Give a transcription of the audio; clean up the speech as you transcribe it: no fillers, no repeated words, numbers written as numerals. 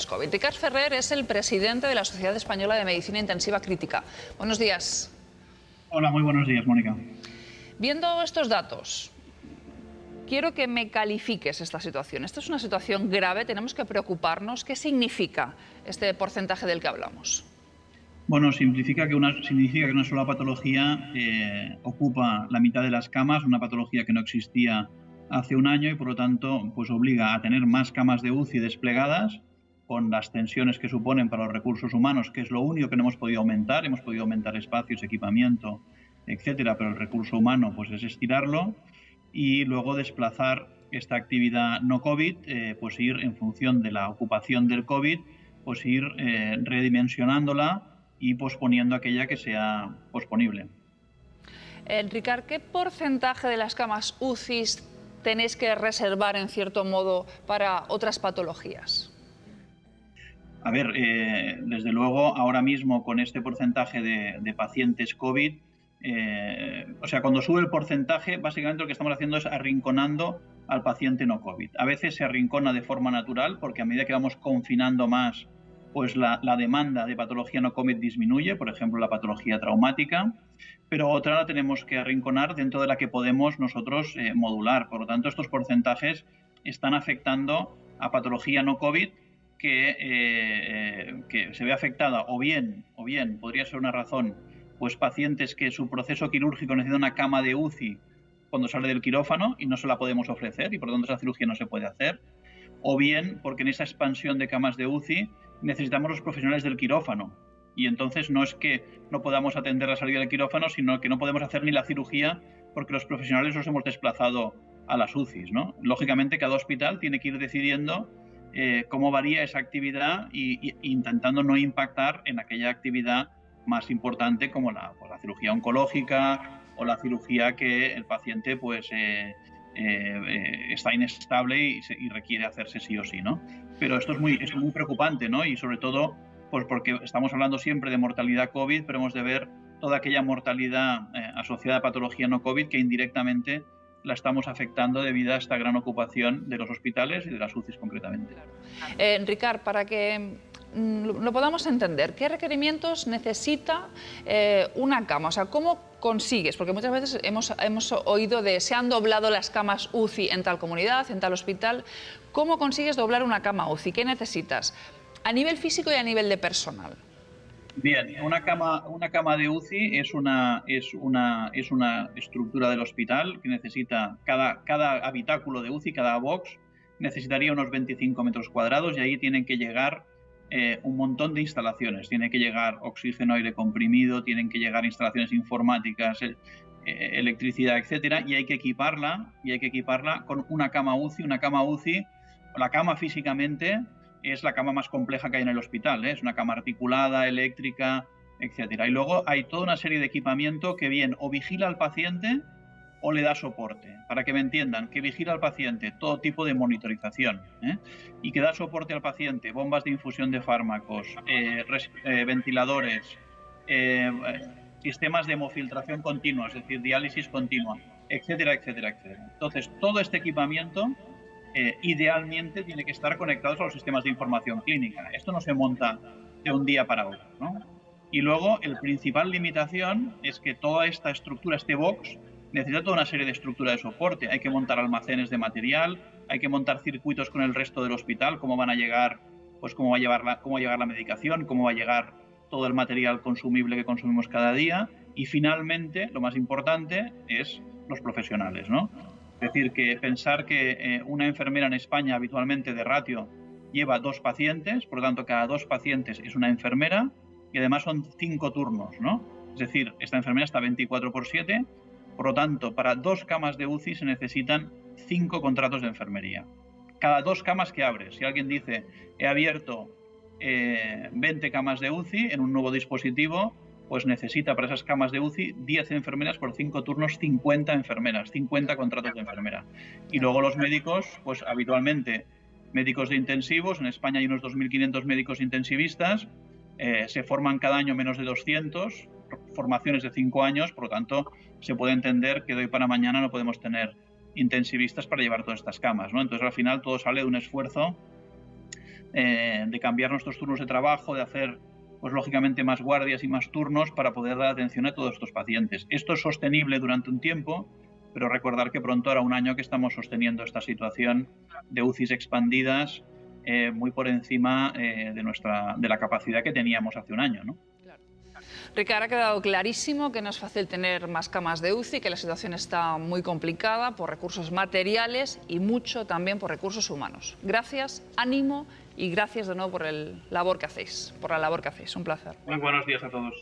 COVID. Ricard Ferrer es el presidente de la Sociedad Española de Medicina Intensiva Crítica. Buenos días. Hola, muy buenos días, Mónica. Viendo estos datos, quiero que me califiques esta situación. Esta es una situación grave, tenemos que preocuparnos. ¿Qué significa este porcentaje del que hablamos? Bueno, significa que una sola patología ocupa la mitad de las camas, una patología que no existía hace un año y por lo tanto pues obliga a tener más camas de UCI desplegadas con las tensiones que suponen para los recursos humanos, que es lo único que no hemos podido aumentar. Hemos podido aumentar espacios, equipamiento, etcétera, pero el recurso humano pues es estirarlo y luego desplazar esta actividad no COVID, pues ir en función de la ocupación del COVID, pues ir redimensionándola y posponiendo aquella que sea posponible. Ricard, ¿qué porcentaje de las camas UCI tenéis que reservar en cierto modo para otras patologías? A ver, desde luego ahora mismo con este porcentaje de pacientes COVID, o sea, cuando sube el porcentaje, básicamente lo que estamos haciendo es arrinconando al paciente no COVID. A veces se arrincona de forma natural porque a medida que vamos confinando más, pues la demanda de patología no COVID disminuye, por ejemplo, la patología traumática, pero otra la tenemos que arrinconar dentro de la que podemos nosotros modular. Por lo tanto, estos porcentajes están afectando a patología no COVID que se ve afectada o bien podría ser una razón, pues pacientes que su proceso quirúrgico necesita una cama de UCI cuando sale del quirófano y no se la podemos ofrecer y por lo tanto esa cirugía no se puede hacer, o bien porque en esa expansión de camas de UCI necesitamos los profesionales del quirófano y entonces no es que no podamos atender la salida del quirófano, sino que no podemos hacer ni la cirugía porque los profesionales los hemos desplazado a las UCIs, ¿no? Lógicamente cada hospital tiene que ir decidiendo cómo varía esa actividad y intentando no impactar en aquella actividad más importante como la cirugía oncológica o la cirugía que el paciente pues está inestable y requiere hacerse sí o sí, ¿no? Pero esto es muy preocupante, ¿no? Y sobre todo pues porque estamos hablando siempre de mortalidad COVID, pero hemos de ver toda aquella mortalidad asociada a patología no COVID que indirectamente la estamos afectando debido a esta gran ocupación de los hospitales y de las UCIs concretamente. Ricard, para que lo podamos entender, ¿qué requerimientos necesita una cama? O sea, ¿cómo consigues? Porque muchas veces hemos oído de se han doblado las camas UCI en tal comunidad, en tal hospital. ¿Cómo consigues doblar una cama UCI? ¿Qué necesitas? A nivel físico y a nivel de personal. Bien, una cama de UCI es una estructura del hospital que necesita cada habitáculo de UCI, cada box, necesitaría unos 25 metros cuadrados y ahí tienen que llegar un montón de instalaciones. Tiene que llegar oxígeno, aire comprimido, tienen que llegar instalaciones informáticas, electricidad, etcétera, y hay que equiparla con una cama UCI. Una cama UCI, la cama físicamente es la cama más compleja que hay en el hospital, ¿eh? Es una cama articulada, eléctrica, etcétera. Y luego hay toda una serie de equipamiento que bien o vigila al paciente o le da soporte. Para que me entiendan, que vigila al paciente, todo tipo de monitorización, y que da soporte al paciente, bombas de infusión de fármacos, ventiladores, sistemas de hemofiltración continua, es decir, diálisis continua, etcétera, etcétera, etcétera. Entonces, todo este equipamiento idealmente tiene que estar conectados a los sistemas de información clínica. Esto no se monta de un día para otro, ¿no? Y luego, la principal limitación es que toda esta estructura, este box, necesita toda una serie de estructura de soporte. Hay que montar almacenes de material, hay que montar circuitos con el resto del hospital, cómo van a llegar, pues cómo va a llegar la medicación, cómo va a llegar todo el material consumible que consumimos cada día. Y finalmente, lo más importante es los profesionales, ¿no? Es decir, que pensar que una enfermera en España habitualmente de ratio lleva 2 pacientes, por lo tanto cada 2 pacientes es una enfermera y además son 5 turnos, ¿no? Es decir, esta enfermera está 24/7, por lo tanto para 2 camas de UCI se necesitan 5 contratos de enfermería. Cada 2 camas que abres, si alguien dice he abierto 20 camas de UCI en un nuevo dispositivo, pues necesita para esas camas de UCI 10 enfermeras por 5 turnos, 50 enfermeras, 50 contratos de enfermera. Y luego los médicos, pues habitualmente médicos de intensivos, en España hay unos 2.500 médicos intensivistas, se forman cada año menos de 200, formaciones de 5 años, por lo tanto se puede entender que de hoy para mañana no podemos tener intensivistas para llevar todas estas camas, ¿no? Entonces al final todo sale de un esfuerzo de cambiar nuestros turnos de trabajo, de hacer, pues lógicamente, más guardias y más turnos para poder dar atención a todos estos pacientes. Esto es sostenible durante un tiempo, pero recordar que pronto hará un año que estamos sosteniendo esta situación de UCIs expandidas muy por encima de la capacidad que teníamos hace un año, ¿no? Ricard, ha quedado clarísimo que no es fácil tener más camas de UCI, que la situación está muy complicada por recursos materiales y mucho también por recursos humanos. Gracias, ánimo y gracias de nuevo por la labor que hacéis. Un placer. Muy buenos días a todos.